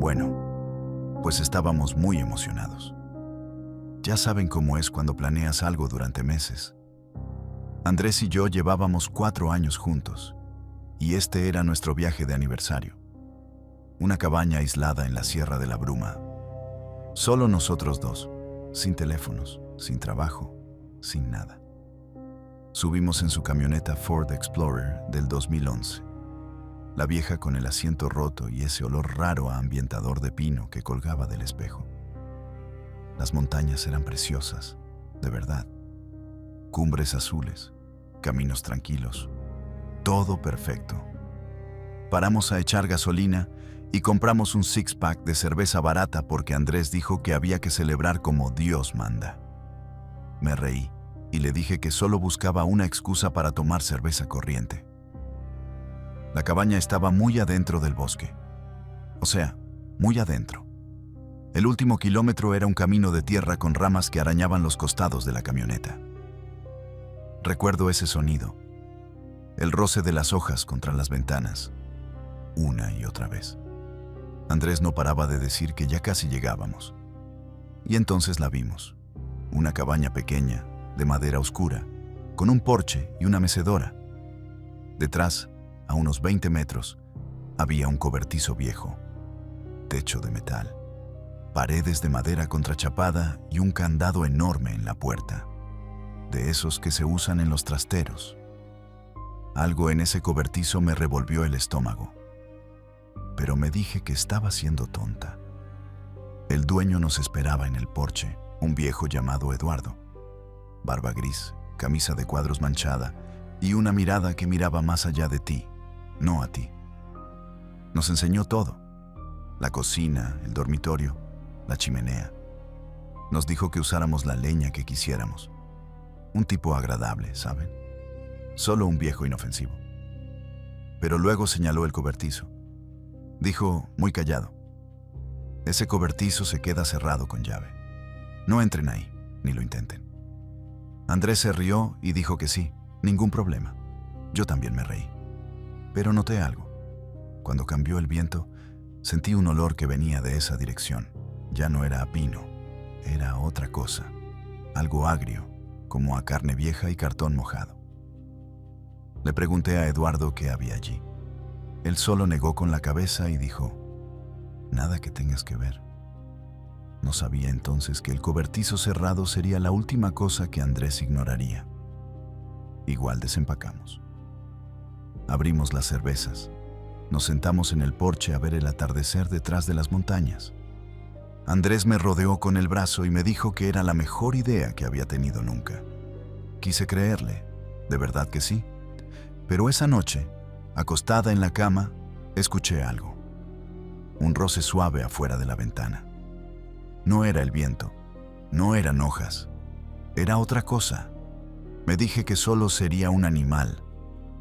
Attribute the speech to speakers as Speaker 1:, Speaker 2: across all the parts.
Speaker 1: Bueno, pues estábamos muy emocionados. Ya saben cómo es cuando planeas algo durante meses. Andrés y yo llevábamos 4 años juntos, y este era nuestro viaje de aniversario. Una cabaña aislada en la Sierra de la Bruma. Solo nosotros dos, sin teléfonos, sin trabajo, sin nada. Subimos en su camioneta Ford Explorer del 2011. La vieja con el asiento roto y ese olor raro a ambientador de pino que colgaba del espejo. Las montañas eran preciosas, de verdad. Cumbres azules, caminos tranquilos, todo perfecto. Paramos a echar gasolina y compramos un six-pack de cerveza barata porque Andrés dijo que había que celebrar como Dios manda. Me reí y le dije que solo buscaba una excusa para tomar cerveza corriente. La cabaña estaba muy adentro del bosque. O sea, muy adentro. El último kilómetro era un camino de tierra con ramas que arañaban los costados de la camioneta. Recuerdo ese sonido, el roce de las hojas contra las ventanas, una y otra vez. Andrés no paraba de decir que ya casi llegábamos. Y entonces la vimos. Una cabaña pequeña, de madera oscura, con un porche y una mecedora. Detrás, a unos 20 metros, había un cobertizo viejo, techo de metal, paredes de madera contrachapada y un candado enorme en la puerta, de esos que se usan en los trasteros. Algo en ese cobertizo me revolvió el estómago, pero me dije que estaba siendo tonta. El dueño nos esperaba en el porche, un viejo llamado Eduardo. Barba gris, camisa de cuadros manchada y una mirada que miraba más allá de ti, no a ti. Nos enseñó todo: la cocina, el dormitorio, la chimenea. Nos dijo que usáramos la leña que quisiéramos. Un tipo agradable, ¿saben? Solo un viejo inofensivo. Pero luego señaló el cobertizo. Dijo, muy callado: ese cobertizo se queda cerrado con llave. No entren ahí, ni lo intenten. Andrés se rió y dijo que sí, ningún problema. Yo también me reí. Pero noté algo. Cuando cambió el viento, sentí un olor que venía de esa dirección. Ya no era a pino, era otra cosa. Algo agrio, como a carne vieja y cartón mojado. Le pregunté a Eduardo qué había allí. Él solo negó con la cabeza y dijo, nada que tengas que ver. No sabía entonces que el cobertizo cerrado sería la última cosa que Andrés ignoraría. Igual desempacamos. Abrimos las cervezas. Nos sentamos en el porche a ver el atardecer detrás de las montañas. Andrés me rodeó con el brazo y me dijo que era la mejor idea que había tenido nunca. Quise creerle, de verdad que sí. Pero esa noche, acostada en la cama, escuché algo. Un roce suave afuera de la ventana. No era el viento, no eran hojas, era otra cosa. Me dije que solo sería un animal,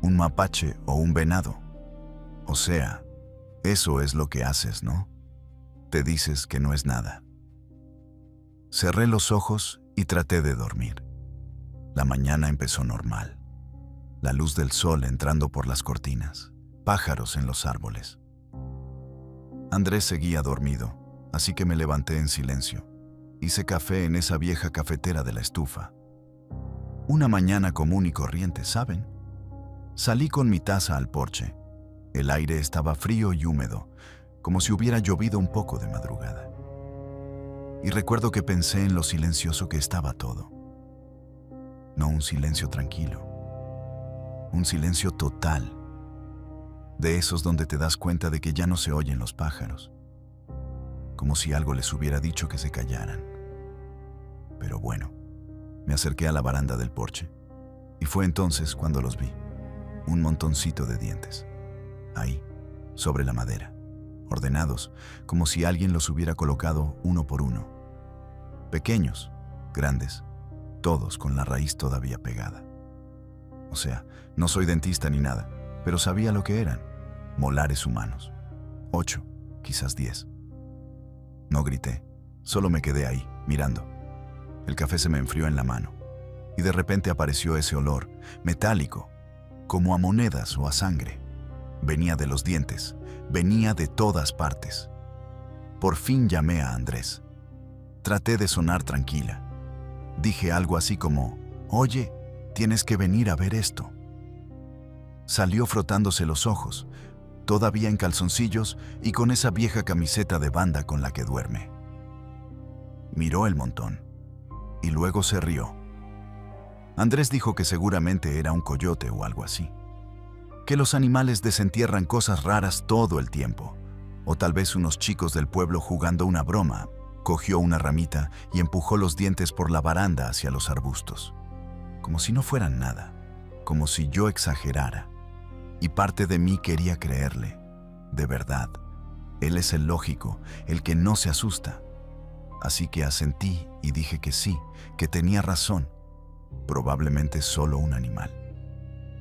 Speaker 1: un mapache o un venado. O sea, eso es lo que haces, ¿no? Te dices que no es nada. Cerré los ojos y traté de dormir. La mañana empezó normal. La luz del sol entrando por las cortinas, pájaros en los árboles. Andrés seguía dormido, así que me levanté en silencio. Hice café en esa vieja cafetera de la estufa. Una mañana común y corriente, ¿saben? Salí con mi taza al porche. El aire estaba frío y húmedo, como si hubiera llovido un poco de madrugada. Y recuerdo que pensé en lo silencioso que estaba todo. No un silencio tranquilo, un silencio total, de esos donde te das cuenta de que ya no se oyen los pájaros, como si algo les hubiera dicho que se callaran. Pero bueno, me acerqué a la baranda del porche, y fue entonces cuando los vi, un montoncito de dientes, ahí, sobre la madera, ordenados, como si alguien los hubiera colocado uno por uno. Pequeños, grandes, todos con la raíz todavía pegada. O sea, no soy dentista ni nada, pero sabía lo que eran, molares humanos. 8, quizás 10. No grité, solo me quedé ahí, mirando. El café se me enfrió en la mano, y de repente apareció ese olor, metálico, como a monedas o a sangre. Venía de los dientes, venía de todas partes. Por fin llamé a Andrés. Traté de sonar tranquila. Dije algo así como, «Oye, tienes que venir a ver esto». Salió frotándose los ojos, todavía en calzoncillos y con esa vieja camiseta de banda con la que duerme. Miró el montón y luego se rió. Andrés dijo que seguramente era un coyote o algo así, que los animales desentierran cosas raras todo el tiempo, o tal vez unos chicos del pueblo jugando una broma. Cogió una ramita y empujó los dientes por la baranda hacia los arbustos, como si no fueran nada, como si yo exagerara. Y parte de mí quería creerle, de verdad. Él es el lógico, el que no se asusta. Así que asentí y dije que sí, que tenía razón. Probablemente solo un animal.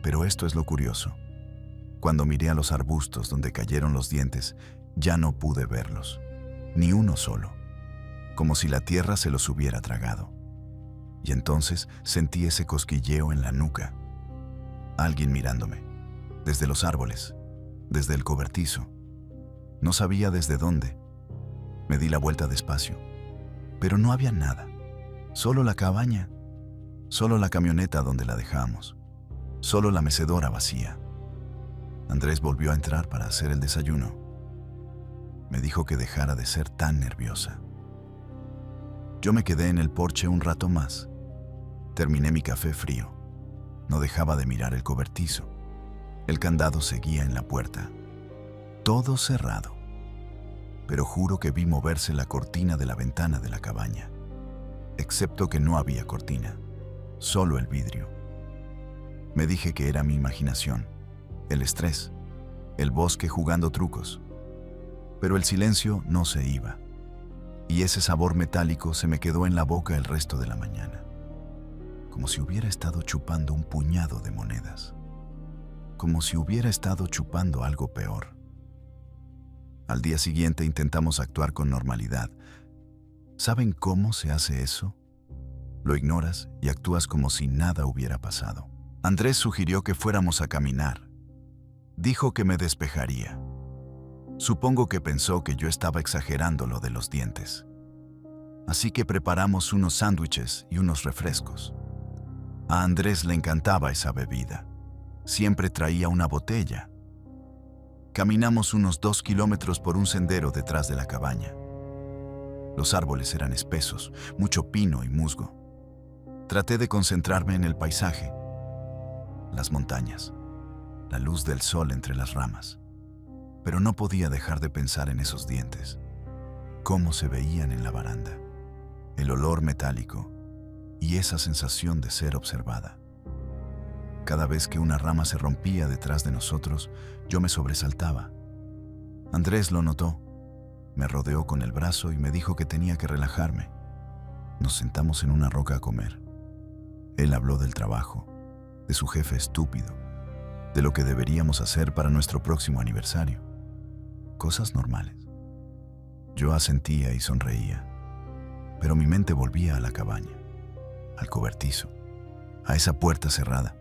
Speaker 1: Pero esto es lo curioso. Cuando miré a los arbustos donde cayeron los dientes, ya no pude verlos, ni uno solo, como si la tierra se los hubiera tragado. Y entonces sentí ese cosquilleo en la nuca. Alguien mirándome, desde los árboles, desde el cobertizo. No sabía desde dónde. Me di la vuelta despacio, pero no había nada, solo la cabaña, solo la camioneta donde la dejamos, solo la mecedora vacía. Andrés volvió a entrar para hacer el desayuno. Me dijo que dejara de ser tan nerviosa. Yo me quedé en el porche un rato más. Terminé mi café frío. No dejaba de mirar el cobertizo. El candado seguía en la puerta. Todo cerrado. Pero juro que vi moverse la cortina de la ventana de la cabaña. Excepto que no había cortina, solo el vidrio. Me dije que era mi imaginación, el estrés, el bosque jugando trucos. Pero el silencio no se iba. Y ese sabor metálico se me quedó en la boca el resto de la mañana. Como si hubiera estado chupando un puñado de monedas. Como si hubiera estado chupando algo peor. Al día siguiente intentamos actuar con normalidad. ¿Saben cómo se hace eso? Lo ignoras y actúas como si nada hubiera pasado. Andrés sugirió que fuéramos a caminar. Dijo que me despejaría. Supongo que pensó que yo estaba exagerando lo de los dientes. Así que preparamos unos sándwiches y unos refrescos. A Andrés le encantaba esa bebida. Siempre traía una botella. Caminamos unos 2 kilómetros por un sendero detrás de la cabaña. Los árboles eran espesos, mucho pino y musgo. Traté de concentrarme en el paisaje, las montañas, la luz del sol entre las ramas. Pero no podía dejar de pensar en esos dientes, cómo se veían en la baranda, el olor metálico y esa sensación de ser observada. Cada vez que una rama se rompía detrás de nosotros, yo me sobresaltaba. Andrés lo notó, me rodeó con el brazo y me dijo que tenía que relajarme. Nos sentamos en una roca a comer. Él habló del trabajo, de su jefe estúpido, de lo que deberíamos hacer para nuestro próximo aniversario. Cosas normales. Yo asentía y sonreía, pero mi mente volvía a la cabaña, al cobertizo, a esa puerta cerrada.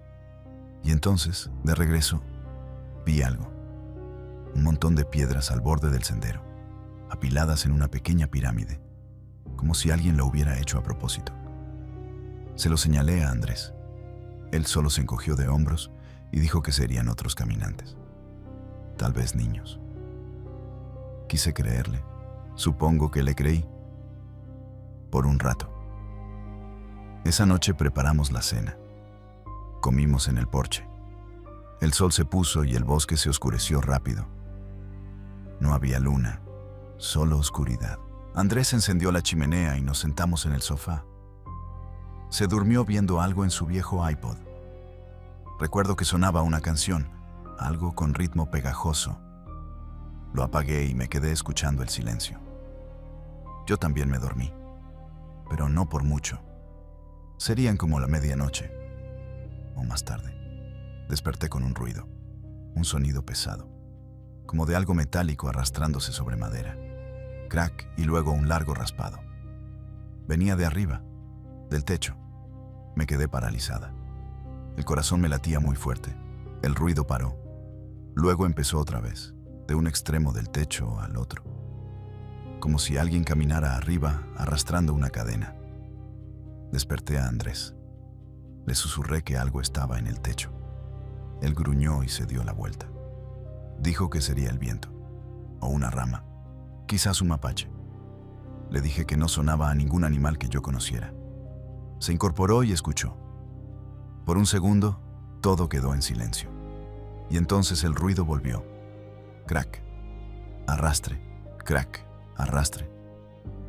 Speaker 1: Y entonces, de regreso, vi algo. Un montón de piedras al borde del sendero, apiladas en una pequeña pirámide, como si alguien lo hubiera hecho a propósito. Se lo señalé a Andrés. Él solo se encogió de hombros y dijo que serían otros caminantes. Tal vez niños. Quise creerle. Supongo que le creí. Por un rato. Esa noche preparamos la cena. Comimos en el porche. El sol se puso y el bosque se oscureció rápido. No había luna, solo oscuridad. Andrés encendió la chimenea y nos sentamos en el sofá. Se durmió viendo algo en su viejo iPod. Recuerdo que sonaba una canción, algo con ritmo pegajoso. Lo apagué y me quedé escuchando el silencio. Yo también me dormí, pero no por mucho. Serían como la medianoche, o más tarde. Desperté con un ruido, un sonido pesado, como de algo metálico arrastrándose sobre madera. Crack y luego un largo raspado. Venía de arriba, del techo. Me quedé paralizada. El corazón me latía muy fuerte. El ruido paró. Luego empezó otra vez, de un extremo del techo al otro. como si alguien caminara arriba arrastrando una cadena. Desperté a Andrés. Le susurré que algo estaba en el techo. Él gruñó y se dio la vuelta. Dijo que sería el viento, o una rama, quizás un mapache. Le dije que no sonaba a ningún animal que yo conociera. Se incorporó y escuchó. Por un segundo, todo quedó en silencio. Y entonces el ruido volvió. Crack, arrastre, crack, arrastre,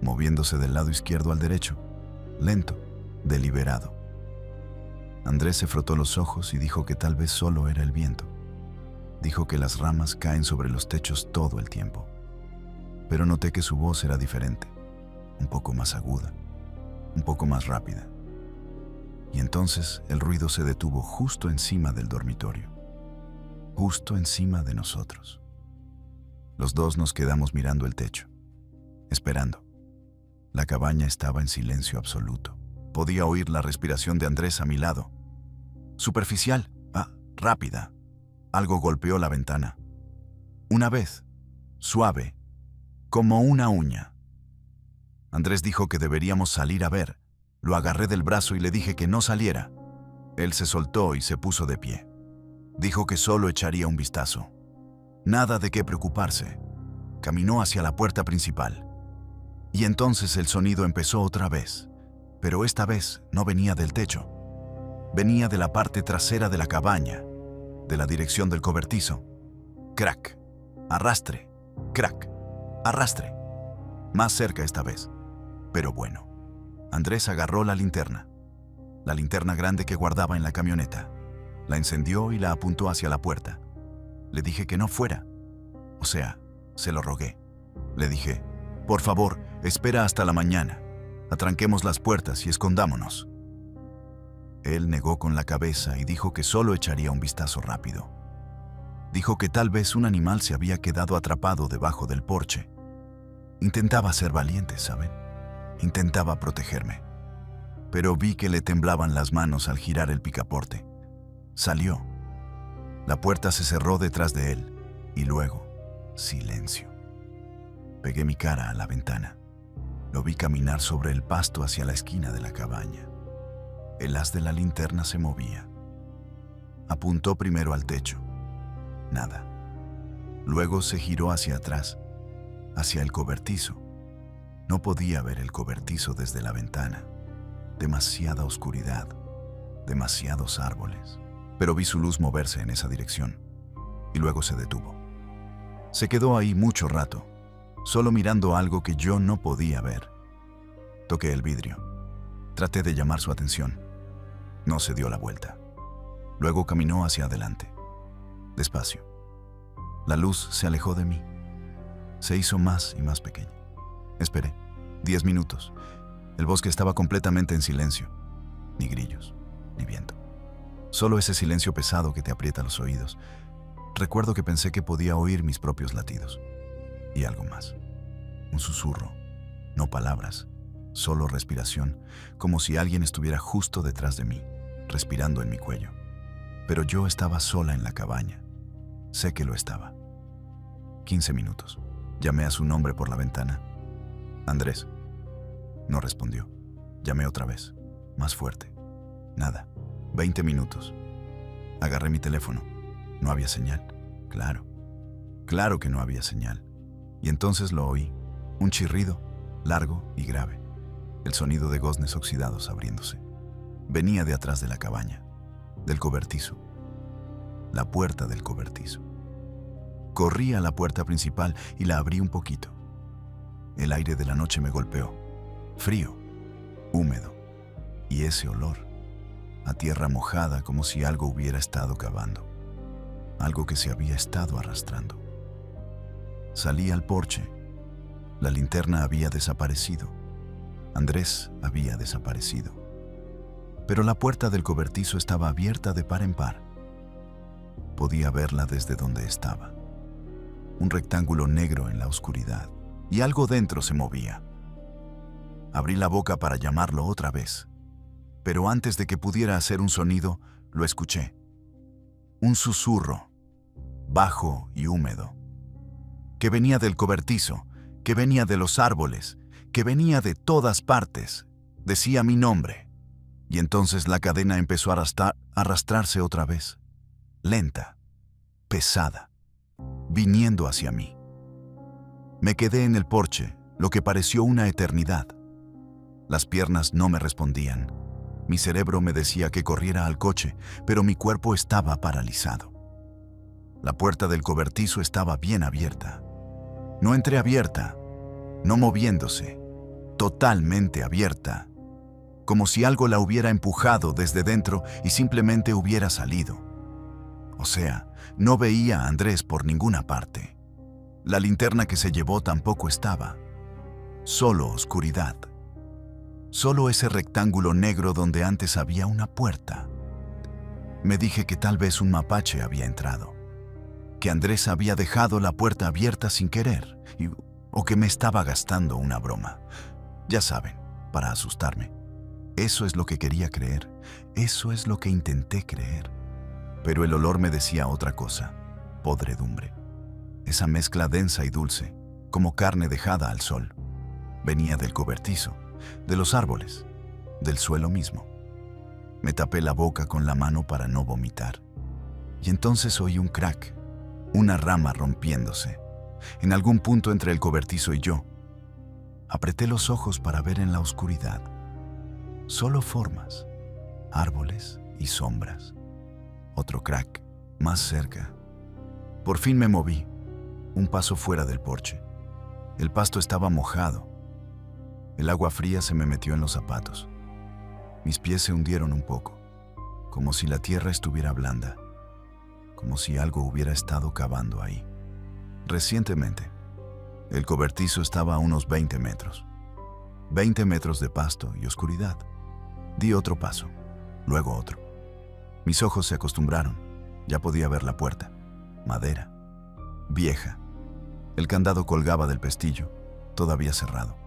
Speaker 1: moviéndose del lado izquierdo al derecho, lento, deliberado. Andrés se frotó los ojos y dijo que tal vez solo era el viento. Dijo que las ramas caen sobre los techos todo el tiempo. Pero noté que su voz era diferente, un poco más aguda, un poco más rápida. Y entonces el ruido se detuvo justo encima del dormitorio, justo encima de nosotros. Los dos nos quedamos mirando el techo, esperando. La cabaña estaba en silencio absoluto. Podía oír la respiración de Andrés a mi lado. Superficial, rápida. Algo golpeó la ventana. Una vez, suave, como una uña. Andrés dijo que deberíamos salir a ver. Lo agarré del brazo y le dije que no saliera. Él se soltó y se puso de pie. Dijo que solo echaría un vistazo. Nada de qué preocuparse. Caminó hacia la puerta principal. Y entonces el sonido empezó otra vez. Pero esta vez no venía del techo. Venía de la parte trasera de la cabaña, de la dirección del cobertizo. Crack, arrastre, crack, arrastre. Más cerca esta vez. Pero bueno. Andrés agarró la linterna grande que guardaba en la camioneta. La encendió y la apuntó hacia la puerta. Le dije que no fuera. O sea, se lo rogué. Le dije, por favor, espera hasta la mañana. Atranquemos las puertas y escondámonos. Él negó con la cabeza y dijo que solo echaría un vistazo rápido. Dijo que tal vez un animal se había quedado atrapado debajo del porche. Intentaba ser valiente, ¿saben? Intentaba protegerme. Pero vi que le temblaban las manos al girar el picaporte. Salió. La puerta se cerró detrás de él y luego, silencio. Pegué mi cara a la ventana. Lo vi caminar sobre el pasto hacia la esquina de la cabaña. El haz de la linterna se movía. Apuntó primero al techo. Nada. Luego se giró hacia atrás, hacia el cobertizo. No podía ver el cobertizo desde la ventana. Demasiada oscuridad, demasiados árboles. Pero vi su luz moverse en esa dirección. Y luego se detuvo. Se quedó ahí mucho rato, solo mirando algo que yo no podía ver. Toqué el vidrio. Traté de llamar su atención. No se dio la vuelta. Luego caminó hacia adelante. Despacio. La luz se alejó de mí. Se hizo más y más pequeña. Esperé. 10 minutos. El bosque estaba completamente en silencio. Ni grillos, ni viento. Solo ese silencio pesado que te aprieta los oídos. Recuerdo que pensé que podía oír mis propios latidos. Y algo más. Un susurro. No palabras. Solo respiración, como si alguien estuviera justo detrás de mí, respirando en mi cuello. Pero yo estaba sola en la cabaña. Sé que lo estaba. 15 minutos. Llamé a su nombre por la ventana. Andrés. No respondió. Llamé otra vez, más fuerte. Nada. 20 minutos. Agarré mi teléfono. No había señal. Claro que no había señal. Y entonces lo oí. Un chirrido, largo y grave. El sonido de goznes oxidados abriéndose. Venía de atrás de la cabaña, del cobertizo. La puerta del cobertizo. Corrí a la puerta principal y la abrí un poquito. El aire de la noche me golpeó. Frío, húmedo. Y ese olor, a tierra mojada como si algo hubiera estado cavando. Algo que se había estado arrastrando. Salí al porche. La linterna había desaparecido. Andrés había desaparecido. Pero la puerta del cobertizo estaba abierta de par en par. Podía verla desde donde estaba. Un rectángulo negro en la oscuridad. Y algo dentro se movía. Abrí la boca para llamarlo otra vez. Pero antes de que pudiera hacer un sonido, lo escuché. Un susurro, bajo y húmedo, que venía del cobertizo que venía de los árboles, que venía de todas partes. Decía mi nombre. Y entonces la cadena empezó a arrastrarse otra vez, lenta, pesada, viniendo hacia mí. Me quedé en el porche, lo que pareció una eternidad. Las piernas no me respondían. Mi cerebro me decía que corriera al coche, pero mi cuerpo estaba paralizado. La puerta del cobertizo estaba bien abierta. No entreabierta, no moviéndose, totalmente abierta, como si algo la hubiera empujado desde dentro y simplemente hubiera salido. O sea, no veía a Andrés por ninguna parte. La linterna que se llevó tampoco estaba. Solo oscuridad. Solo ese rectángulo negro donde antes había una puerta. Me dije que tal vez un mapache había entrado, que Andrés había dejado la puerta abierta sin querer, o que me estaba gastando una broma. Ya saben, para asustarme. Eso es lo que quería creer, eso es lo que intenté creer. Pero el olor me decía otra cosa, podredumbre. Esa mezcla densa y dulce, como carne dejada al sol. Venía del cobertizo, de los árboles, del suelo mismo. Me tapé la boca con la mano para no vomitar. Y entonces oí un crack, una rama rompiéndose, en algún punto entre el cobertizo y yo. Apreté los ojos para ver en la oscuridad. Solo formas, árboles y sombras. Otro crack, más cerca. Por fin me moví, un paso fuera del porche. El pasto estaba mojado. El agua fría se me metió en los zapatos. Mis pies se hundieron un poco, como si la tierra estuviera blanda, como si algo hubiera estado cavando ahí. Recientemente, el cobertizo estaba a unos 20 metros. 20 metros de pasto y oscuridad. Di otro paso, luego otro. Mis ojos se acostumbraron. Ya podía ver la puerta. Madera. Vieja. El candado colgaba del pestillo, todavía cerrado.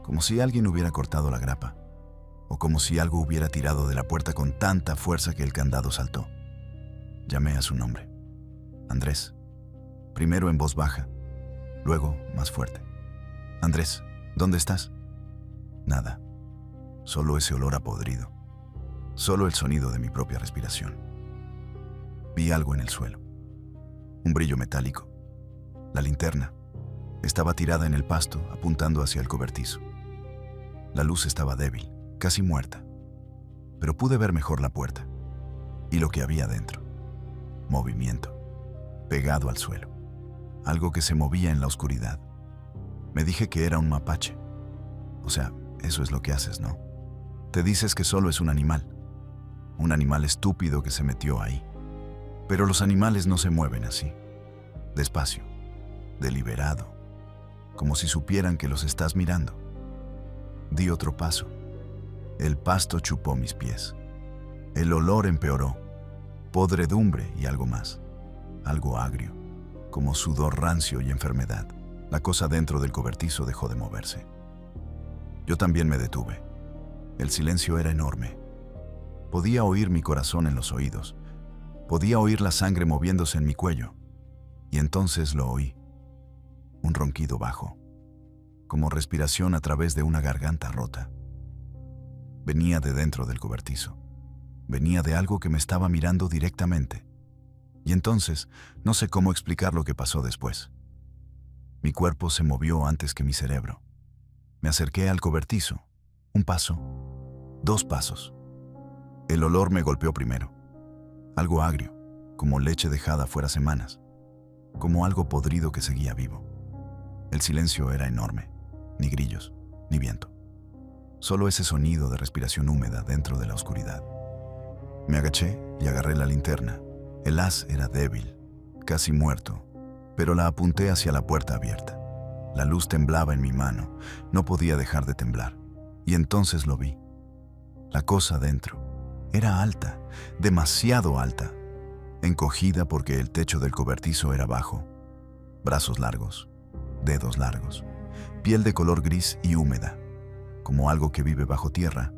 Speaker 1: Como si alguien hubiera cortado la grapa. O como si algo hubiera tirado de la puerta con tanta fuerza que el candado saltó. Llamé a su nombre. Andrés. Primero en voz baja, luego más fuerte. Andrés, ¿dónde estás? Nada. Solo ese olor a podrido. Solo el sonido de mi propia respiración. Vi algo en el suelo. Un brillo metálico. La linterna. Estaba tirada en el pasto, apuntando hacia el cobertizo. La luz estaba débil, casi muerta. Pero pude ver mejor la puerta. Y lo que había dentro. Movimiento. Pegado al suelo. Algo que se movía en la oscuridad. Me dije que era un mapache. O sea, eso es lo que haces, ¿no? Te dices que solo es un animal estúpido que se metió ahí. Pero los animales no se mueven así. Despacio, deliberado, como si supieran que los estás mirando. Di otro paso. El pasto chupó mis pies. El olor empeoró. Podredumbre y algo más. Algo agrio, como sudor rancio y enfermedad. La cosa dentro del cobertizo dejó de moverse. Yo también me detuve. El silencio era enorme. Podía oír mi corazón en los oídos. Podía oír la sangre moviéndose en mi cuello. Y entonces lo oí. Un ronquido bajo, como respiración a través de una garganta rota. Venía de dentro del cobertizo. Venía de algo que me estaba mirando directamente. Y entonces, no sé cómo explicar lo que pasó después. Mi cuerpo se movió antes que mi cerebro. Me acerqué al cobertizo. Un paso. 2 pasos. El olor me golpeó primero. Algo agrio, como leche dejada fuera semanas. Como algo podrido que seguía vivo. El silencio era enorme. Ni grillos, ni viento. Solo ese sonido de respiración húmeda dentro de la oscuridad. Me agaché y agarré la linterna. El haz era débil, casi muerto, pero la apunté hacia la puerta abierta. La luz temblaba en mi mano. No podía dejar de temblar. Y entonces lo vi. La cosa dentro era alta, demasiado alta, encogida porque el techo del cobertizo era bajo. Brazos largos, dedos largos, piel de color gris y húmeda, como algo que vive bajo tierra,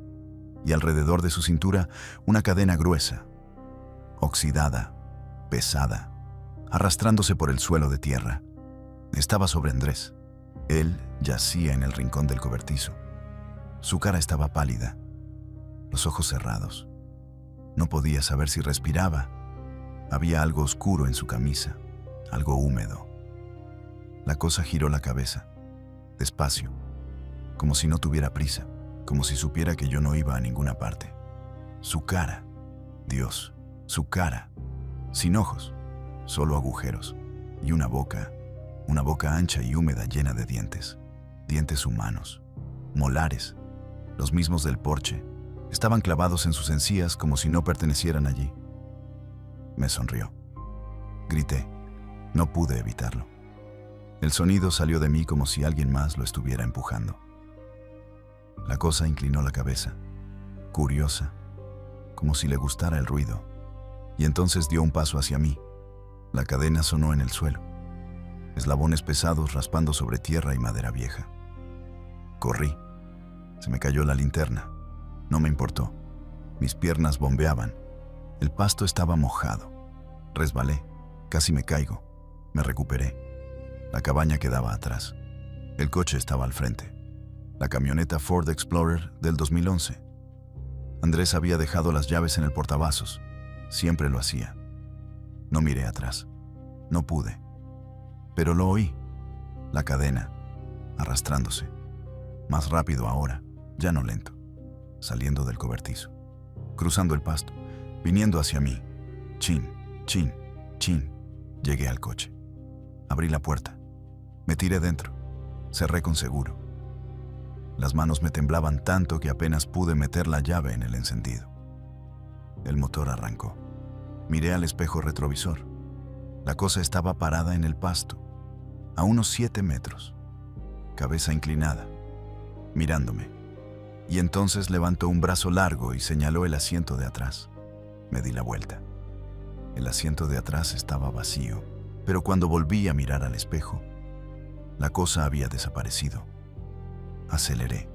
Speaker 1: y alrededor de su cintura una cadena gruesa, oxidada, pesada, arrastrándose por el suelo de tierra. Estaba sobre Andrés. Él yacía en el rincón del cobertizo. Su cara estaba pálida, los ojos cerrados. No podía saber si respiraba. Había algo oscuro en su camisa, algo húmedo. La cosa giró la cabeza, despacio, como si no tuviera prisa, como si supiera que yo no iba a ninguna parte. Su cara, Dios, su cara, sin ojos, solo agujeros, y una boca ancha y húmeda llena de dientes, dientes humanos, molares, los mismos del porche, estaban clavados en sus encías como si no pertenecieran allí. Me sonrió. Grité. No pude evitarlo. El sonido salió de mí como si alguien más lo estuviera empujando. La cosa inclinó la cabeza, curiosa, como si le gustara el ruido, y entonces dio un paso hacia mí. La cadena sonó en el suelo, eslabones pesados raspando sobre tierra y madera vieja. Corrí. Se me cayó la linterna. No me importó. Mis piernas bombeaban. El pasto estaba mojado. Resbalé. Casi me caigo. Me recuperé. La cabaña quedaba atrás. El coche estaba al frente. La camioneta Ford Explorer del 2011. Andrés había dejado las llaves en el portavasos. Siempre lo hacía. No miré atrás. No pude. Pero lo oí. La cadena, arrastrándose. Más rápido ahora, ya no lento. Saliendo del cobertizo. Cruzando el pasto, viniendo hacia mí. Chin, chin, chin. Llegué al coche. Abrí la puerta. Me tiré dentro. Cerré con seguro. Las manos me temblaban tanto que apenas pude meter la llave en el encendido. El motor arrancó. Miré al espejo retrovisor. La cosa estaba parada en el pasto, a unos 7 metros, cabeza inclinada, mirándome. Y entonces levantó un brazo largo y señaló el asiento de atrás. Me di la vuelta. El asiento de atrás estaba vacío, pero cuando volví a mirar al espejo, la cosa había desaparecido. Aceleré.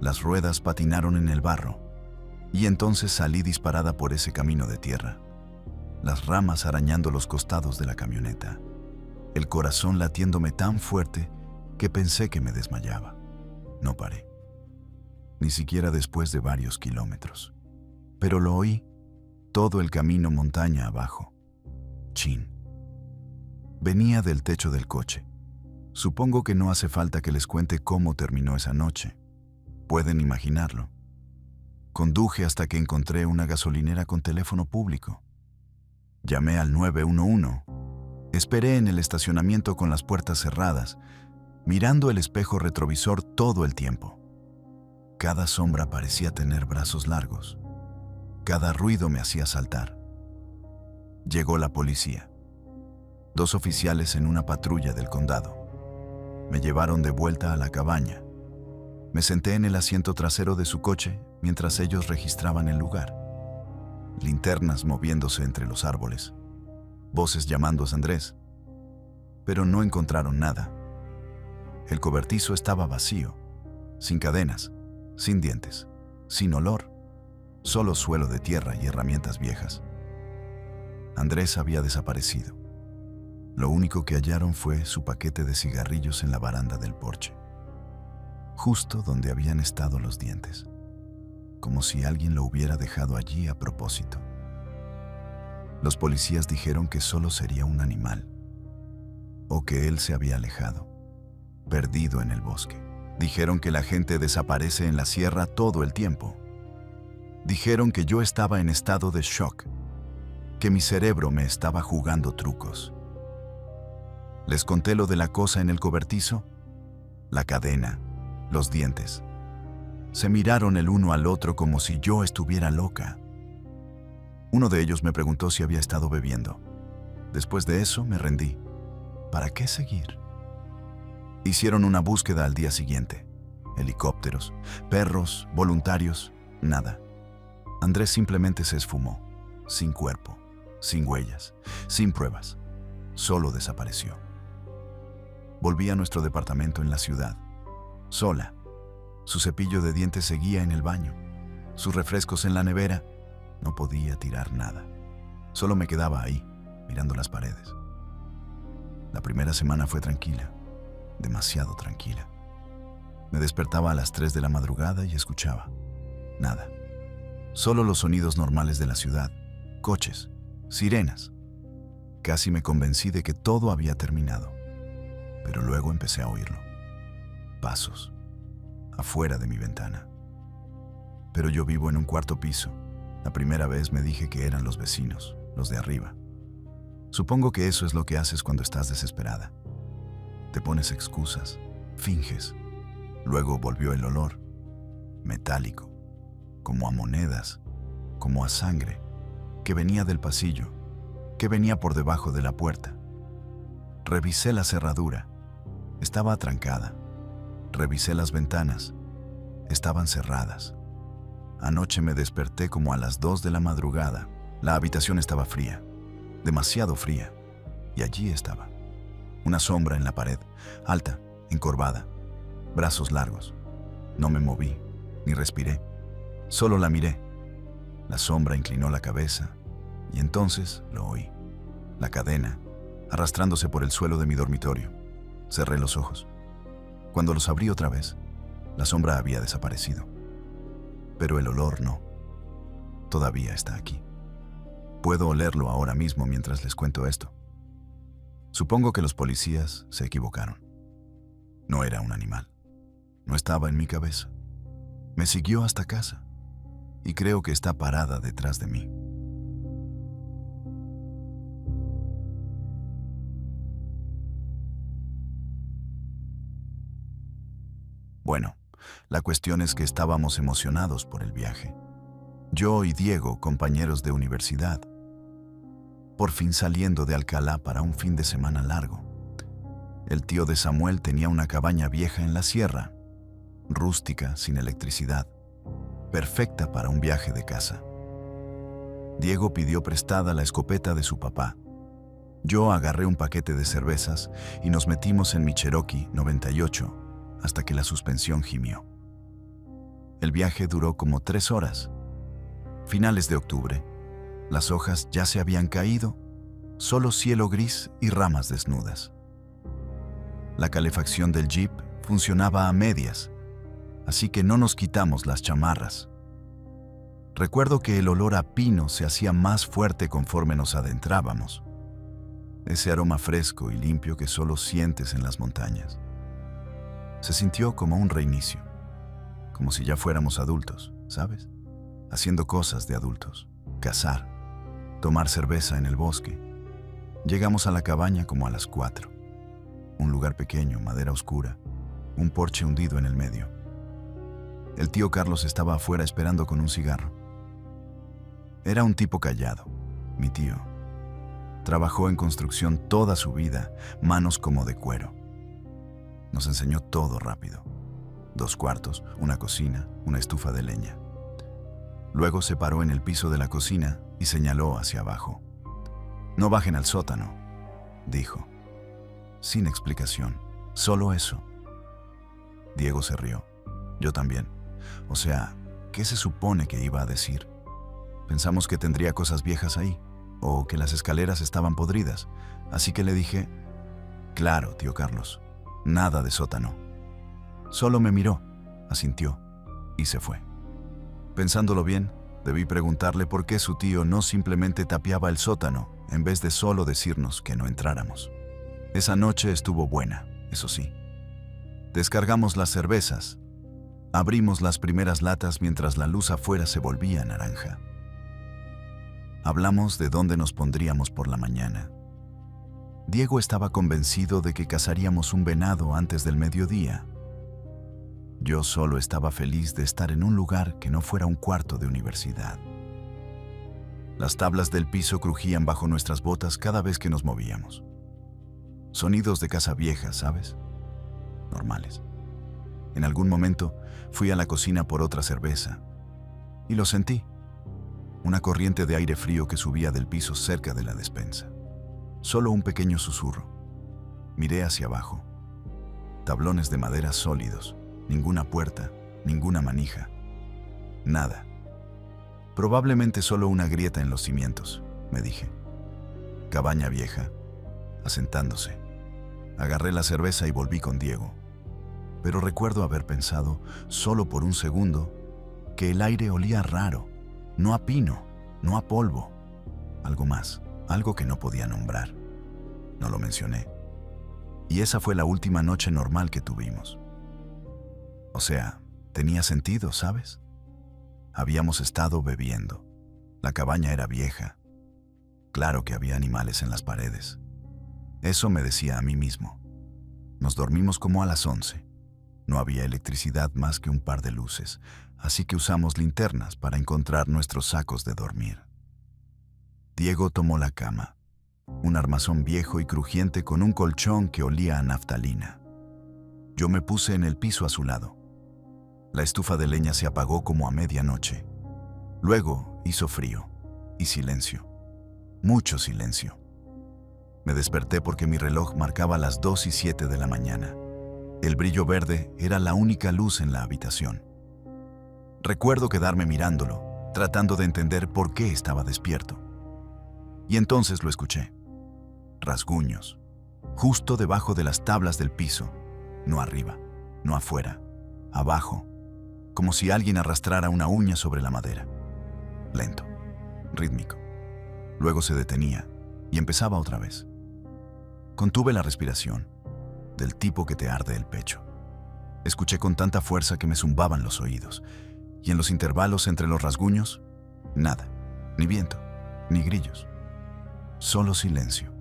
Speaker 1: Las ruedas patinaron en el barro, y entonces salí disparada por ese camino de tierra, las ramas arañando los costados de la camioneta, el corazón latiéndome tan fuerte que pensé que me desmayaba. No paré, ni siquiera después de varios kilómetros, pero lo oí todo el camino montaña abajo. Chin. Venía del techo del coche. Supongo que no hace falta que les cuente cómo terminó esa noche. Pueden imaginarlo. Conduje hasta que encontré una gasolinera con teléfono público. Llamé al 911. Esperé en el estacionamiento con las puertas cerradas, mirando el espejo retrovisor todo el tiempo. Cada sombra parecía tener brazos largos. Cada ruido me hacía saltar. Llegó la policía. 2 oficiales en una patrulla del condado. Me llevaron de vuelta a la cabaña. Me senté en el asiento trasero de su coche mientras ellos registraban el lugar. Linternas moviéndose entre los árboles. Voces llamando a Andrés. Pero no encontraron nada. El cobertizo estaba vacío, sin cadenas, sin dientes, sin olor, solo suelo de tierra y herramientas viejas. Andrés había desaparecido. Lo único que hallaron fue su paquete de cigarrillos en la baranda del porche, justo donde habían estado los dientes, como si alguien lo hubiera dejado allí a propósito. Los policías dijeron que solo sería un animal, o que él se había alejado, perdido en el bosque. Dijeron que la gente desaparece en la sierra todo el tiempo. Dijeron que yo estaba en estado de shock, que mi cerebro me estaba jugando trucos. Les conté lo de la cosa en el cobertizo, la cadena, los dientes. Se miraron el uno al otro como si yo estuviera loca. Uno de ellos me preguntó si había estado bebiendo. Después de eso me rendí. ¿Para qué seguir? Hicieron una búsqueda al día siguiente. Helicópteros, perros, voluntarios, nada. Andrés simplemente se esfumó, sin cuerpo, sin huellas, sin pruebas. Solo desapareció. Volví a nuestro departamento en la ciudad, sola. Su cepillo de dientes seguía en el baño, sus refrescos en la nevera. No podía tirar nada. Solo me quedaba ahí, mirando las paredes. La primera semana fue tranquila. demasiado tranquila. Me despertaba a las 3 de la madrugada y escuchaba. Nada. Solo los sonidos normales de la ciudad, coches, sirenas. Casi me convencí de que todo había terminado, pero luego empecé a oírlo. Pasos, afuera de mi ventana. Pero yo vivo en un cuarto piso. La primera vez me dije que eran los vecinos, los de arriba. Supongo que eso es lo que haces cuando estás desesperada. Te pones excusas, finges. Luego volvió el olor, metálico, como a monedas, como a sangre, que venía del pasillo, que venía por debajo de la puerta. Revisé la cerradura, estaba atrancada. Revisé las ventanas, estaban cerradas. Anoche me desperté como a las 2 de la madrugada. La habitación estaba fría, demasiado fría, y allí estaba. Una sombra en la pared, alta, encorvada, brazos largos. No me moví, ni respiré, solo la miré. La sombra inclinó la cabeza, y entonces lo oí. La cadena, arrastrándose por el suelo de mi dormitorio. Cerré los ojos. Cuando los abrí otra vez, la sombra había desaparecido. Pero el olor no. Todavía está aquí. Puedo olerlo ahora mismo mientras les cuento esto. Supongo que los policías se equivocaron. No era un animal. No estaba en mi cabeza. Me siguió hasta casa. Y creo que está parada detrás de mí. Bueno, la cuestión es que estábamos emocionados por el viaje. Yo y Diego, compañeros de universidad. Por fin saliendo de Alcalá para un fin de semana largo. El tío de Samuel tenía una cabaña vieja en la sierra, rústica, sin electricidad, perfecta para un viaje de caza. Diego pidió prestada la escopeta de su papá. Yo agarré un paquete de cervezas y nos metimos en mi Cherokee 98 hasta que la suspensión gimió. El viaje duró como 3 horas. Finales de octubre. Las hojas ya se habían caído, solo cielo gris y ramas desnudas. La calefacción del jeep funcionaba a medias, así que no nos quitamos las chamarras. Recuerdo que el olor a pino se hacía más fuerte conforme nos adentrábamos. Ese aroma fresco y limpio que solo sientes en las montañas. Se sintió como un reinicio, como si ya fuéramos adultos, ¿sabes? Haciendo cosas de adultos, cazar, tomar cerveza en el bosque. Llegamos a la cabaña como a las 4. Un lugar pequeño, madera oscura, un porche hundido en el medio. El tío Carlos estaba afuera esperando con un cigarro. Era un tipo callado, mi tío. Trabajó en construcción toda su vida, manos como de cuero. Nos enseñó todo rápido. 2 cuartos, una cocina, una estufa de leña. Luego se paró en el piso de la cocina y señaló hacia abajo. «No bajen al sótano», dijo. Sin explicación, solo eso. Diego se rió. Yo también. O sea, ¿qué se supone que iba a decir? Pensamos que tendría cosas viejas ahí, o que las escaleras estaban podridas, así que le dije, «Claro, tío Carlos, nada de sótano». Solo me miró, asintió, y se fue. Pensándolo bien, debí preguntarle por qué su tío no simplemente tapiaba el sótano, en vez de solo decirnos que no entráramos. Esa noche estuvo buena, eso sí. Descargamos las cervezas. Abrimos las primeras latas mientras la luz afuera se volvía naranja. Hablamos de dónde nos pondríamos por la mañana. Diego estaba convencido de que cazaríamos un venado antes del mediodía. Yo solo estaba feliz de estar en un lugar que no fuera un cuarto de universidad. Las tablas del piso crujían bajo nuestras botas cada vez que nos movíamos. Sonidos de casa vieja, ¿sabes? Normales. En algún momento fui a la cocina por otra cerveza y lo sentí. Una corriente de aire frío que subía del piso cerca de la despensa. Solo un pequeño susurro. Miré hacia abajo. Tablones de madera sólidos. Ninguna puerta, ninguna manija. Nada. Probablemente solo una grieta en los cimientos, me dije. Cabaña vieja, asentándose. Agarré la cerveza y volví con Diego. Pero recuerdo haber pensado, solo por un segundo, que el aire olía raro, no a pino, no a polvo, algo más, algo que no podía nombrar. No lo mencioné. Y esa fue la última noche normal que tuvimos. O sea, tenía sentido, ¿sabes? Habíamos estado bebiendo. La cabaña era vieja. Claro que había animales en las paredes. Eso me decía a mí mismo. Nos dormimos como a las 11. No había electricidad más que un par de luces, así que usamos linternas para encontrar nuestros sacos de dormir. Diego tomó la cama, un armazón viejo y crujiente con un colchón que olía a naftalina. Yo me puse en el piso a su lado. La estufa de leña se apagó como a medianoche. Luego hizo frío y silencio, mucho silencio. Me desperté porque mi reloj marcaba las 2:07 de la mañana. El brillo verde era la única luz en la habitación. Recuerdo quedarme mirándolo, tratando de entender por qué estaba despierto. Y entonces lo escuché. Rasguños, justo debajo de las tablas del piso, no arriba, no afuera, abajo, como si alguien arrastrara una uña sobre la madera. Lento, rítmico. Luego se detenía y empezaba otra vez. Contuve la respiración, del tipo que te arde el pecho. Escuché con tanta fuerza que me zumbaban los oídos, y en los intervalos entre los rasguños, nada, ni viento, ni grillos. Solo silencio.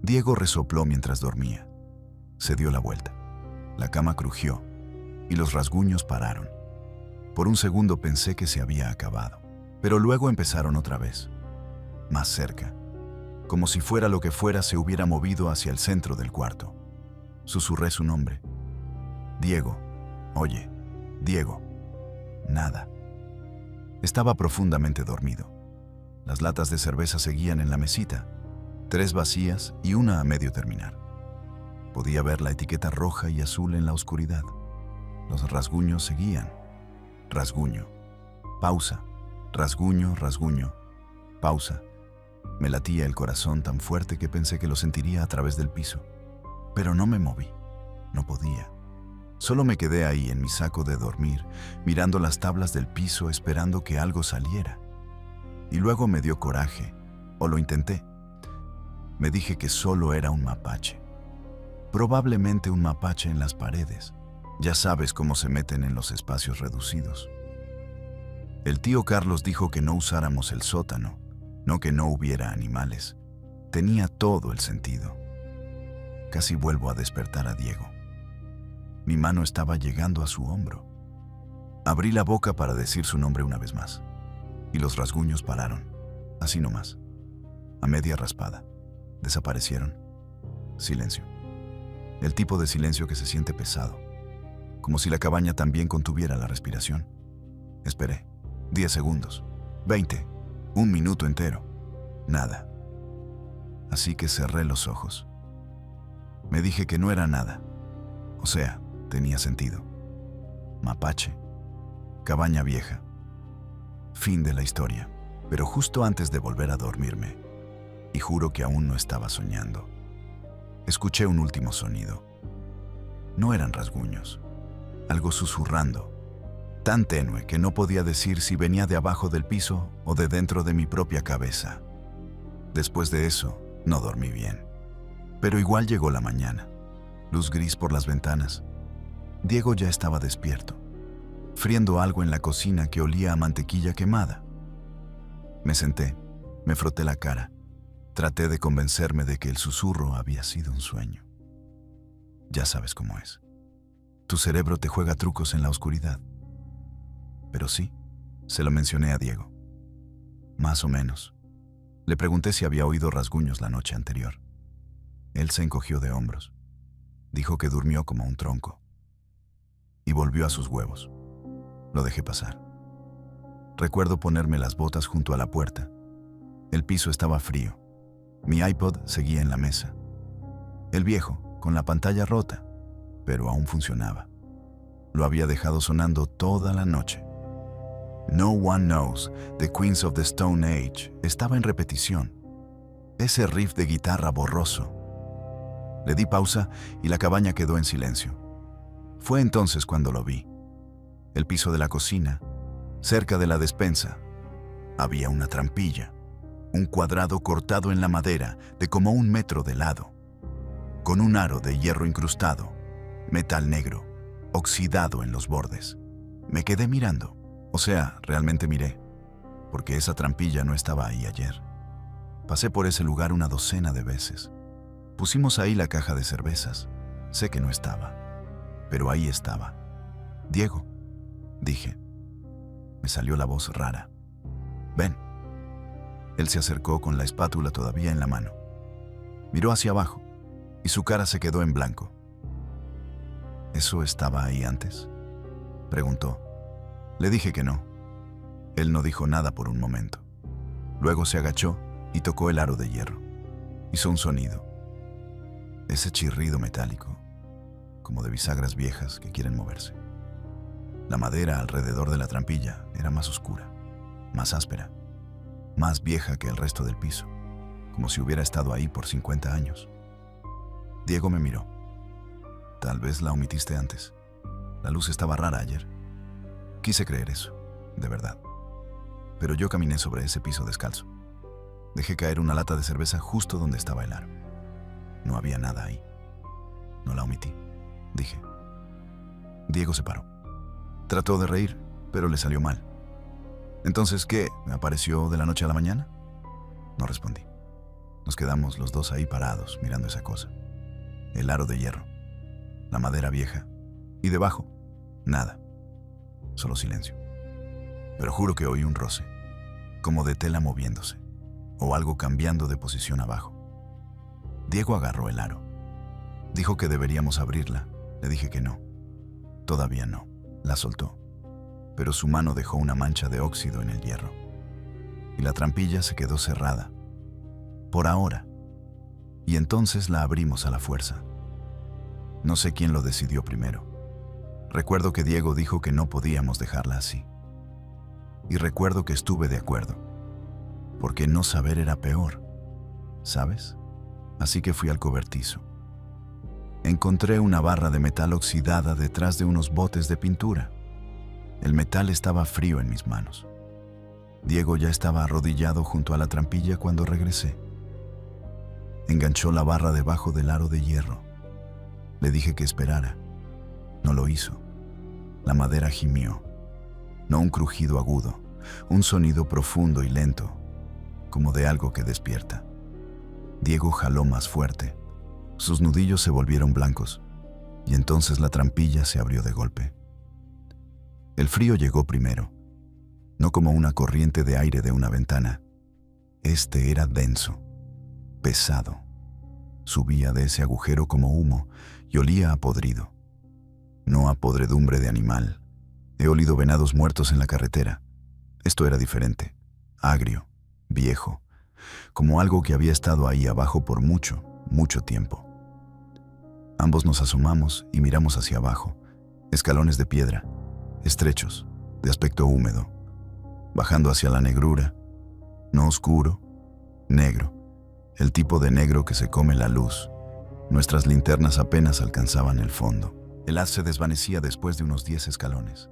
Speaker 1: Diego resopló mientras dormía. Se dio la vuelta. La cama crujió y los rasguños pararon. Por un segundo pensé que se había acabado, pero luego empezaron otra vez, más cerca, como si fuera lo que fuera se hubiera movido hacia el centro del cuarto. Susurré su nombre. Diego. Oye, Diego. Nada. Estaba profundamente dormido. Las latas de cerveza seguían en la mesita, 3 vacías y una a medio terminar. Podía ver la etiqueta roja y azul en la oscuridad. Los rasguños seguían. Rasguño. Pausa. Rasguño, rasguño. Pausa. Me latía el corazón tan fuerte que pensé que lo sentiría a través del piso. Pero no me moví. No podía. Solo me quedé ahí en mi saco de dormir, mirando las tablas del piso esperando que algo saliera. Y luego me dio coraje, o lo intenté. Me dije que solo era un mapache. Probablemente un mapache en las paredes. Ya sabes cómo se meten en los espacios reducidos. El tío Carlos dijo que no usáramos el sótano, no que no hubiera animales. Tenía todo el sentido. Casi vuelvo a despertar a Diego. Mi mano estaba llegando a su hombro. Abrí la boca para decir su nombre una vez más. Y los rasguños pararon, así nomás, a media raspada. Desaparecieron. Silencio. El tipo de silencio que se siente pesado, como si la cabaña también contuviera la respiración. Esperé. 10 segundos. 20. Un minuto entero. Nada. Así que cerré los ojos. Me dije que no era nada. O sea, tenía sentido. Mapache. Cabaña vieja. Fin de la historia. Pero justo antes de volver a dormirme, y juro que aún no estaba soñando, escuché un último sonido. No eran rasguños. Algo susurrando, tan tenue que no podía decir si venía de abajo del piso o de dentro de mi propia cabeza. Después de eso, no dormí bien. Pero igual llegó la mañana. Luz gris por las ventanas. Diego ya estaba despierto, friendo algo en la cocina que olía a mantequilla quemada. Me senté, me froté la cara. Traté de convencerme de que el susurro había sido un sueño. Ya sabes cómo es. Tu cerebro te juega trucos en la oscuridad. Pero sí, se lo mencioné a Diego. Más o menos. Le pregunté si había oído rasguños la noche anterior. Él se encogió de hombros. Dijo que durmió como un tronco. Y volvió a sus huevos. Lo dejé pasar. Recuerdo ponerme las botas junto a la puerta. El piso estaba frío. Mi iPod seguía en la mesa. El viejo, con la pantalla rota, pero aún funcionaba. Lo había dejado sonando toda la noche. No One Knows, The Queens of the Stone Age, estaba en repetición. Ese riff de guitarra borroso. Le di pausa y la cabaña quedó en silencio. Fue entonces cuando lo vi. El piso de la cocina, cerca de la despensa, había una trampilla, un cuadrado cortado en la madera de como 1 metro de lado, con un aro de hierro incrustado, metal negro, oxidado en los bordes. Me quedé mirando, o sea, realmente miré, porque esa trampilla no estaba ahí ayer. Pasé por ese lugar una docena de veces. Pusimos ahí la caja de cervezas. Sé que no estaba, pero ahí estaba. Diego, dije. Me salió la voz rara. Ven. Él se acercó con la espátula todavía en la mano. Miró hacia abajo y su cara se quedó en blanco. ¿Eso estaba ahí antes?, preguntó. Le dije que no. Él no dijo nada por un momento. Luego se agachó y tocó el aro de hierro. Hizo un sonido. Ese chirrido metálico, como de bisagras viejas que quieren moverse. La madera alrededor de la trampilla era más oscura, más áspera, más vieja que el resto del piso, como si hubiera estado ahí por 50 años. Diego me miró. Tal vez la omitiste antes. La luz estaba rara ayer. Quise creer eso, de verdad. Pero yo caminé sobre ese piso descalzo. Dejé caer una lata de cerveza justo donde estaba el aro. No había nada ahí. No la omití, dije. Diego se paró. Trató de reír, pero le salió mal. Entonces, ¿qué? ¿Apareció de la noche a la mañana? No respondí. Nos quedamos los dos ahí parados, mirando esa cosa. El aro de hierro, la madera vieja, y debajo, nada. Solo silencio. Pero juro que oí un roce, como de tela moviéndose, o algo cambiando de posición abajo. Diego agarró el aro. Dijo que deberíamos abrirla. Le dije que no. Todavía no. La soltó. Pero su mano dejó una mancha de óxido en el hierro. Y la trampilla se quedó cerrada. Por ahora. Y entonces la abrimos a la fuerza. No sé quién lo decidió primero. Recuerdo que Diego dijo que no podíamos dejarla así. Y recuerdo que estuve de acuerdo. Porque no saber era peor. ¿Sabes? Así que fui al cobertizo. Encontré una barra de metal oxidada detrás de unos botes de pintura. El metal estaba frío en mis manos. Diego ya estaba arrodillado junto a la trampilla cuando regresé. Enganchó la barra debajo del aro de hierro. Le dije que esperara. No lo hizo. La madera gimió. No un crujido agudo, un sonido profundo y lento, como de algo que despierta. Diego jaló más fuerte. Sus nudillos se volvieron blancos, y entonces la trampilla se abrió de golpe. El frío llegó primero, no como una corriente de aire de una ventana. Este era denso, pesado. Subía de ese agujero como humo y olía a podrido. No a podredumbre de animal. He olido venados muertos en la carretera. Esto era diferente, agrio, viejo, como algo que había estado ahí abajo por mucho, mucho tiempo. Ambos nos asomamos y miramos hacia abajo, escalones de piedra, estrechos, de aspecto húmedo, bajando hacia la negrura, no oscuro, negro, el tipo de negro que se come la luz. Nuestras linternas apenas alcanzaban el fondo. El haz se desvanecía después de unos 10 escalones.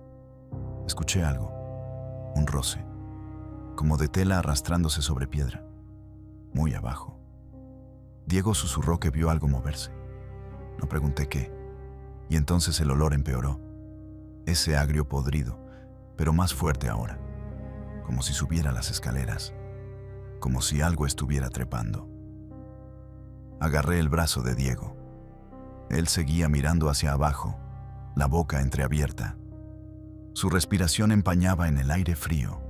Speaker 1: Escuché algo, un roce, como de tela arrastrándose sobre piedra, muy abajo. Diego susurró que vio algo moverse. No pregunté qué, y entonces el olor empeoró. Ese agrio podrido, pero más fuerte ahora, como si subiera las escaleras, como si algo estuviera trepando. Agarré el brazo de Diego. Él seguía mirando hacia abajo, la boca entreabierta. Su respiración empañaba en el aire frío.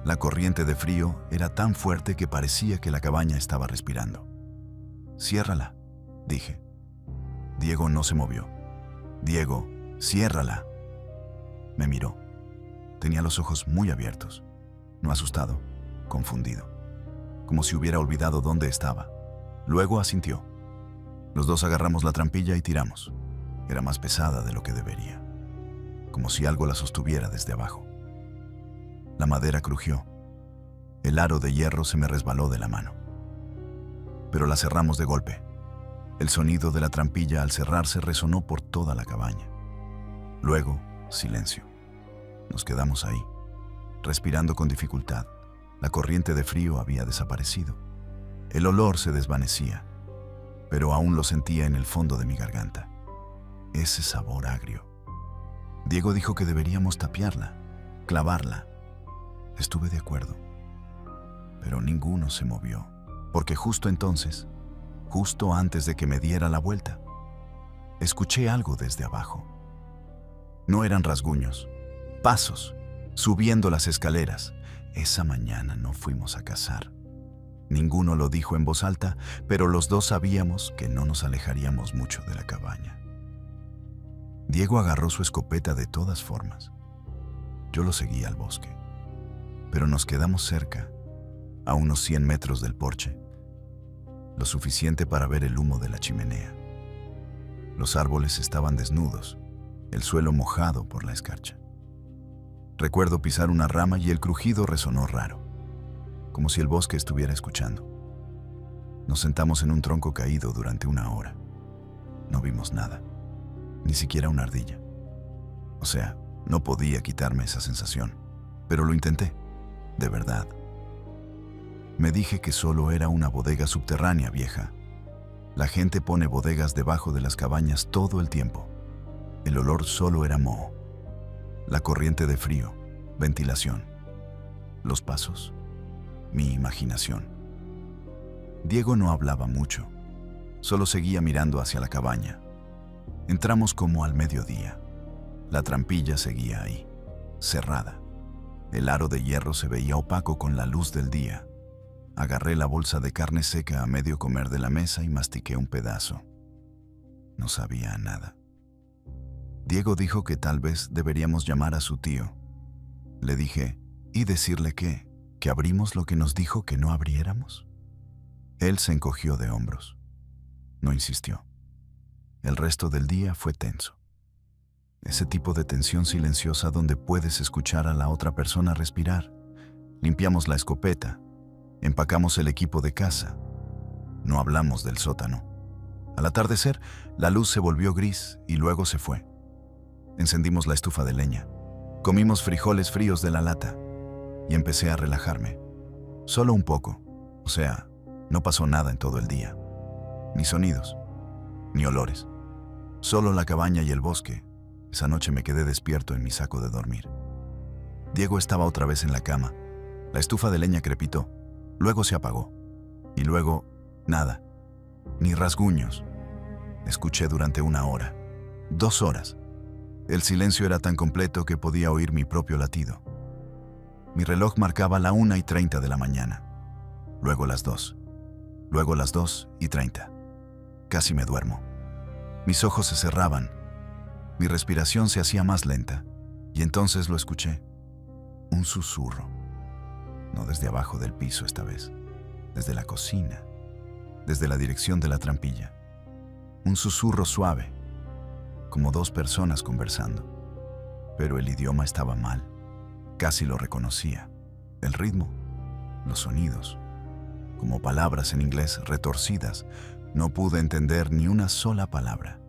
Speaker 1: La corriente de frío era tan fuerte que parecía que la cabaña estaba respirando. «Ciérrala», dije. Diego no se movió. «Diego, ciérrala». Me miró. Tenía los ojos muy abiertos, no asustado, confundido, como si hubiera olvidado dónde estaba. Luego asintió. Los dos agarramos la trampilla y tiramos. Era más pesada de lo que debería, como si algo la sostuviera desde abajo. La madera crujió. El aro de hierro se me resbaló de la mano. Pero la cerramos de golpe. El sonido de la trampilla al cerrarse resonó por toda la cabaña. Luego, silencio. Nos quedamos ahí, respirando con dificultad. La corriente de frío había desaparecido. El olor se desvanecía, pero aún lo sentía en el fondo de mi garganta. Ese sabor agrio. Diego dijo que deberíamos tapiarla, clavarla. Estuve de acuerdo, pero ninguno se movió, porque justo entonces, justo antes de que me diera la vuelta, escuché algo desde abajo. No eran rasguños, pasos, subiendo las escaleras. Esa mañana no fuimos a cazar. Ninguno lo dijo en voz alta, pero los dos sabíamos que no nos alejaríamos mucho de la cabaña. Diego agarró su escopeta de todas formas. Yo lo seguí al bosque, pero nos quedamos cerca, a unos 100 metros del porche, lo suficiente para ver el humo de la chimenea. Los árboles estaban desnudos, el suelo mojado por la escarcha. Recuerdo pisar una rama y el crujido resonó raro, como si el bosque estuviera escuchando. Nos sentamos en un tronco caído durante 1 hora. No vimos nada, ni siquiera una ardilla. O sea, no podía quitarme esa sensación, pero lo intenté, de verdad. Me dije que solo era una bodega subterránea vieja. La gente pone bodegas debajo de las cabañas todo el tiempo. El olor solo era moho. La corriente de frío, ventilación. Los pasos, mi imaginación. Diego no hablaba mucho, solo seguía mirando hacia la cabaña. Entramos como al mediodía. La trampilla seguía ahí, cerrada. El aro de hierro se veía opaco con la luz del día. Agarré la bolsa de carne seca a medio comer de la mesa y mastiqué un pedazo. No sabía a nada. Diego dijo que tal vez deberíamos llamar a su tío. Le dije, ¿y decirle qué? ¿Que abrimos lo que nos dijo que no abriéramos? Él se encogió de hombros. No insistió. El resto del día fue tenso. Ese tipo de tensión silenciosa donde puedes escuchar a la otra persona respirar. Limpiamos la escopeta. Empacamos el equipo de caza. No hablamos del sótano. Al atardecer, la luz se volvió gris y luego se fue. Encendimos la estufa de leña. Comimos frijoles fríos de la lata y empecé a relajarme. Solo un poco. O sea, no pasó nada en todo el día. Ni sonidos, ni olores. Solo la cabaña y el bosque. Esa noche me quedé despierto en mi saco de dormir. Diego estaba otra vez en la cama. La estufa de leña crepitó. Luego se apagó. Y luego, nada. Ni rasguños. Escuché durante 1 hora. 2 horas. El silencio era tan completo que podía oír mi propio latido. Mi reloj marcaba la 1:30 de la mañana. Luego las 2. Luego las 2:30. Casi me duermo. Mis ojos se cerraban. Mi respiración se hacía más lenta. Y entonces lo escuché. Un susurro. No desde abajo del piso esta vez. Desde la cocina. Desde la dirección de la trampilla. Un susurro suave. Como 2 personas conversando. Pero el idioma estaba mal. Casi lo reconocía. El ritmo, los sonidos, como palabras en inglés retorcidas. No pude entender ni una sola palabra,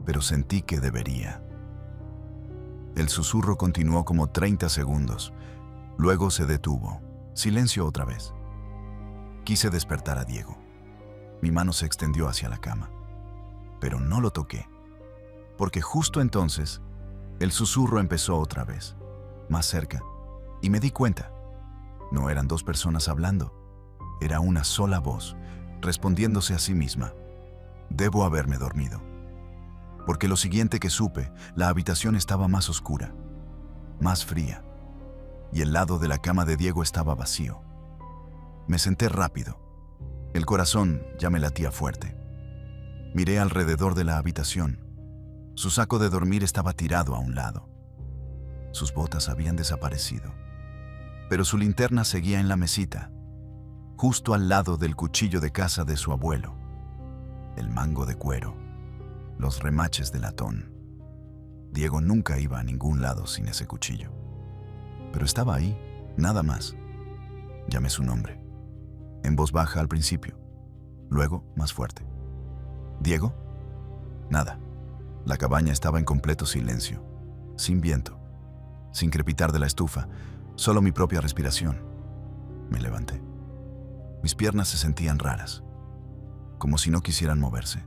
Speaker 1: pero sentí que debería. El susurro continuó como 30 segundos. Luego se detuvo. Silencio otra vez. Quise despertar a Diego. Mi mano se extendió hacia la cama, pero no lo toqué. Porque justo entonces, el susurro empezó otra vez, más cerca, y me di cuenta. No eran 2 personas hablando, era una sola voz, respondiéndose a sí misma. Debo haberme dormido. Porque lo siguiente que supe, la habitación estaba más oscura, más fría, y el lado de la cama de Diego estaba vacío. Me senté rápido. El corazón ya me latía fuerte. Miré alrededor de la habitación. Su saco de dormir estaba tirado a un lado. Sus botas habían desaparecido. Pero su linterna seguía en la mesita, justo al lado del cuchillo de caza de su abuelo, el mango de cuero, los remaches de latón. Diego nunca iba a ningún lado sin ese cuchillo. Pero estaba ahí, nada más. Llamé su nombre, en voz baja al principio, luego más fuerte. ¿Diego? Nada. La cabaña estaba en completo silencio, sin viento, sin crepitar de la estufa, solo mi propia respiración. Me levanté. Mis piernas se sentían raras, como si no quisieran moverse.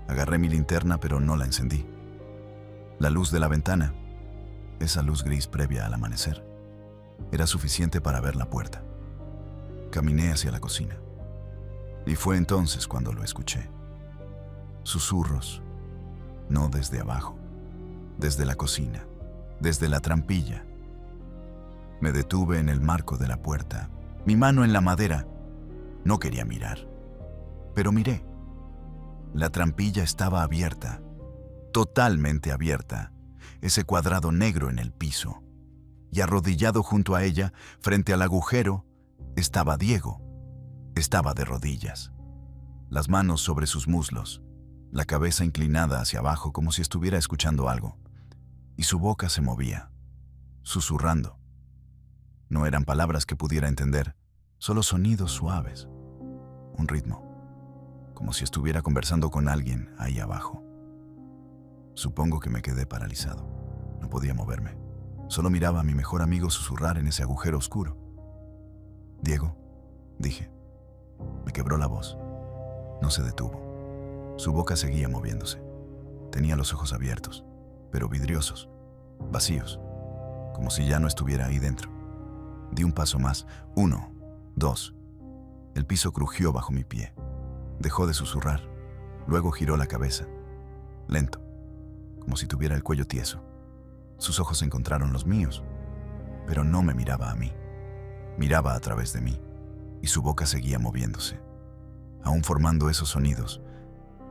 Speaker 1: Agarré mi linterna, pero no la encendí. La luz de la ventana, esa luz gris previa al amanecer, era suficiente para ver la puerta. Caminé hacia la cocina. Y fue entonces cuando lo escuché. Susurros, no desde abajo, desde la cocina, desde la trampilla. Me detuve en el marco de la puerta, mi mano en la madera. No quería mirar, pero miré. La trampilla estaba abierta, totalmente abierta, ese cuadrado negro en el piso. Y arrodillado junto a ella, frente al agujero, estaba Diego. Estaba de rodillas, las manos sobre sus muslos, la cabeza inclinada hacia abajo como si estuviera escuchando algo, y su boca se movía, susurrando. No eran palabras que pudiera entender, solo sonidos suaves, un ritmo, como si estuviera conversando con alguien ahí abajo. Supongo que me quedé paralizado. No podía moverme. Solo miraba a mi mejor amigo susurrar en ese agujero oscuro. «Diego», dije. Me quebró la voz. No se detuvo. Su boca seguía moviéndose. Tenía los ojos abiertos, pero vidriosos, vacíos, como si ya no estuviera ahí dentro. Di un paso más. 1, 2. El piso crujió bajo mi pie. Dejó de susurrar. Luego giró la cabeza. Lento, como si tuviera el cuello tieso. Sus ojos encontraron los míos, pero no me miraba a mí. Miraba a través de mí, y su boca seguía moviéndose. Aún formando esos sonidos,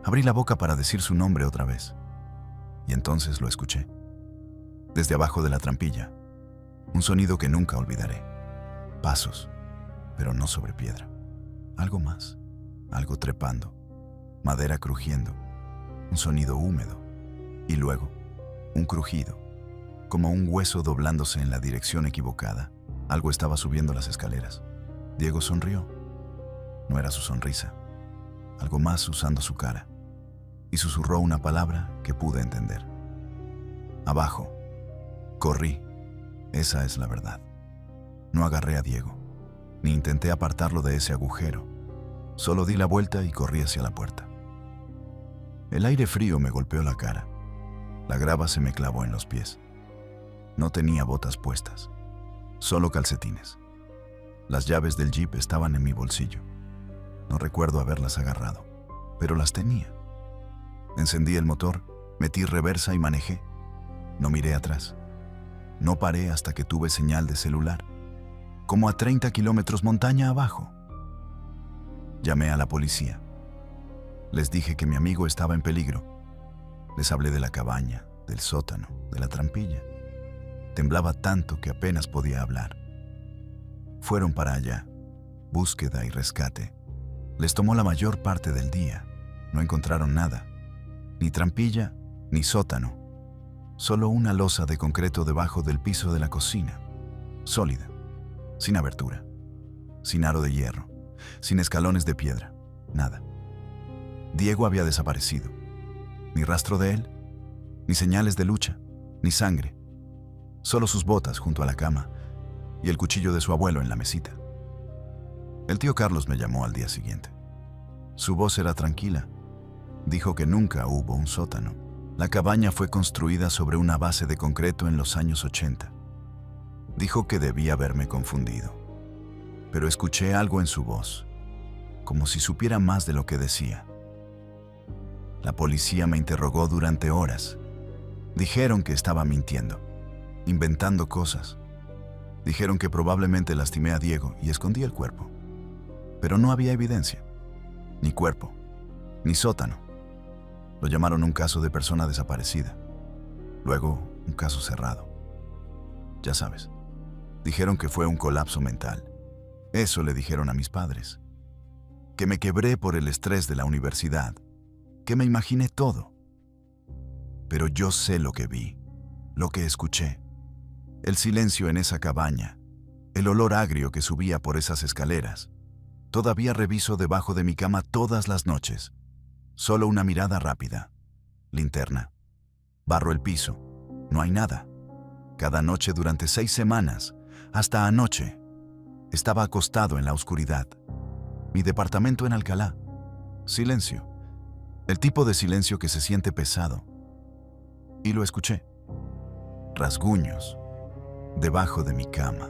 Speaker 1: abrí la boca para decir su nombre otra vez. Y entonces lo escuché. Desde abajo de la trampilla, un sonido que nunca olvidaré. Pasos, pero no sobre piedra. Algo más, algo trepando, madera crujiendo, un sonido húmedo, y luego un crujido, como un hueso doblándose en la dirección equivocada. Algo estaba subiendo las escaleras. Diego sonrió. No era su sonrisa, algo más usando su cara, y susurró una palabra que pude entender. Abajo. Corrí. Esa es la verdad. No agarré a Diego, ni intenté apartarlo de ese agujero. Solo di la vuelta y corrí hacia la puerta. El aire frío me golpeó la cara. La grava se me clavó en los pies. No tenía botas puestas, solo calcetines. Las llaves del jeep estaban en mi bolsillo. No recuerdo haberlas agarrado, pero las tenía. Encendí el motor, metí reversa y manejé. No miré atrás. No paré hasta que tuve señal de celular, como a 30 kilómetros montaña abajo. Llamé a la policía. Les dije que mi amigo estaba en peligro. Les hablé de la cabaña, del sótano, de la trampilla. Temblaba tanto que apenas podía hablar. Fueron para allá. Búsqueda y rescate. Les tomó la mayor parte del día. No encontraron nada. Ni trampilla, ni sótano. Solo una losa de concreto debajo del piso de la cocina. Sólida. Sin abertura. Sin aro de hierro. Sin escalones de piedra. Nada. Diego había desaparecido. Ni rastro de él. Ni señales de lucha. Ni sangre. Solo sus botas junto a la cama y el cuchillo de su abuelo en la mesita. El tío Carlos me llamó al día siguiente. Su voz era tranquila. Dijo que nunca hubo un sótano. La cabaña fue construida sobre una base de concreto en los años 80. Dijo que debía haberme confundido, pero escuché algo en su voz, como si supiera más de lo que decía. La policía me interrogó durante horas. Dijeron que estaba mintiendo, inventando cosas. Dijeron que probablemente lastimé a Diego y escondí el cuerpo. Pero no había evidencia, ni cuerpo, ni sótano. Lo llamaron un caso de persona desaparecida. Luego, un caso cerrado. Ya sabes, dijeron que fue un colapso mental. Eso le dijeron a mis padres. Que me quebré por el estrés de la universidad. Que me imaginé todo. Pero yo sé lo que vi, lo que escuché. El silencio en esa cabaña, el olor agrio que subía por esas escaleras. Todavía reviso debajo de mi cama todas las noches. Solo una mirada rápida. Linterna. Barro el piso. No hay nada. Cada noche durante 6 semanas, hasta anoche, estaba acostado en la oscuridad. Mi departamento en Alcalá. Silencio. El tipo de silencio que se siente pesado. Y lo escuché. Rasguños debajo de mi cama.